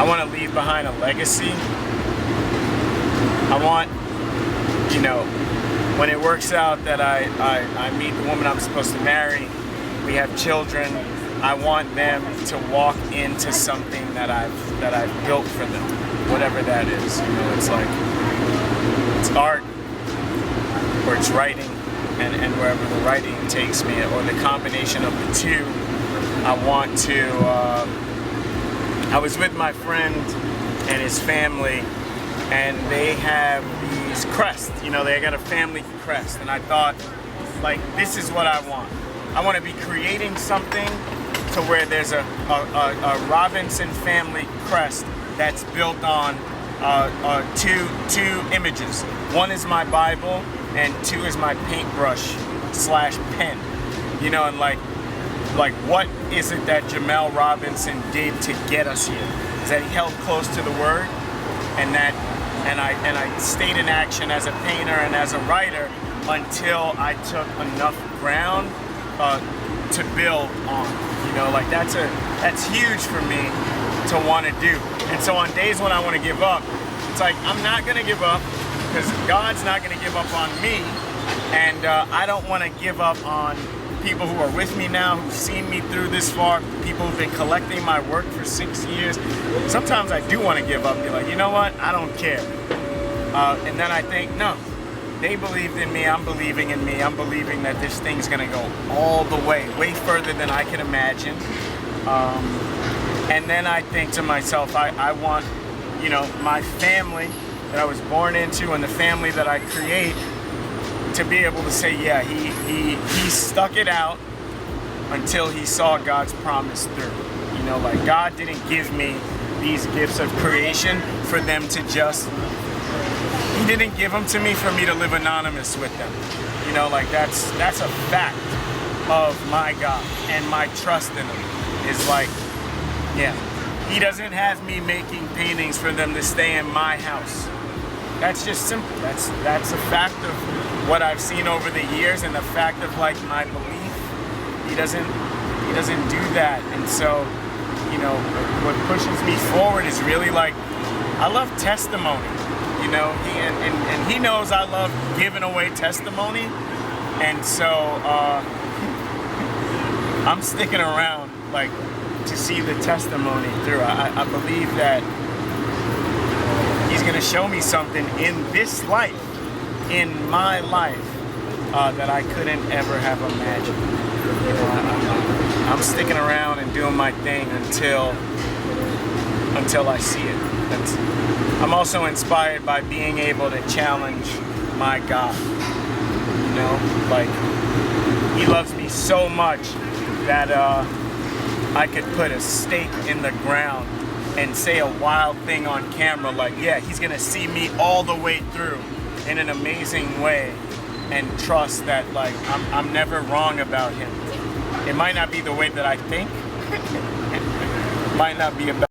I want to leave behind a legacy. I want, you know, when it works out that I meet the woman I'm supposed to marry, we have children, I want them to walk into something that I've built for them, whatever that is. You know, it's like, it's art, or it's writing, and wherever the writing takes me, or the combination of the two. I was with my friend and his family, and they have these crests, you know, they got a family crest, and I thought, like, this is what I want. I want to be creating something to where there's a Robinson family crest that's built on two images. One is my Bible, and two is my paintbrush/pen. You know, and like what is it that Jamel Robinson did to get us here? Is that he held close to the Word, and I stayed in action as a painter and as a writer until I took enough ground to build on. You know, like that's huge for me to want to do. And so on days when I want to give up, it's like I'm not going to give up, because God's not going to give up on me, and I don't want to give up on people who are with me now, who've seen me through this far, people who've been collecting my work for 6 years. Sometimes I do want to give up, be like, you know what, I don't care. And then I think, no, they believed in me, I'm believing in me, I'm believing that this thing's gonna go all the way further than I can imagine. And then I think to myself, I want, you know, my family that I was born into and the family that I create to be able to say, yeah, he stuck it out until he saw God's promise through. You know, like, God didn't give me these gifts of creation for them to just, he didn't give them to me for me to live anonymous with them. You know, like, that's a fact of my God, and my trust in him is like, yeah, he doesn't have me making paintings for them to stay in my house. That's just simple. That's a fact of what I've seen over the years, and the fact of, like, my belief. He doesn't do that. And so, you know, what pushes me forward is really, like, I love testimony. You know, and he knows I love giving away testimony, and so I'm sticking around, like, to see the testimony through. I believe that he's going to show me something in this life, in my life, that I couldn't ever have imagined. You know, I'm sticking around and doing my thing until I see it. I'm also inspired by being able to challenge my God. You know, like, he loves me so much that I could put a stake in the ground and say a wild thing on camera, like, yeah, he's gonna see me all the way through in an amazing way, and trust that, like, I'm never wrong about him. It might not be the way that I think. It might not be about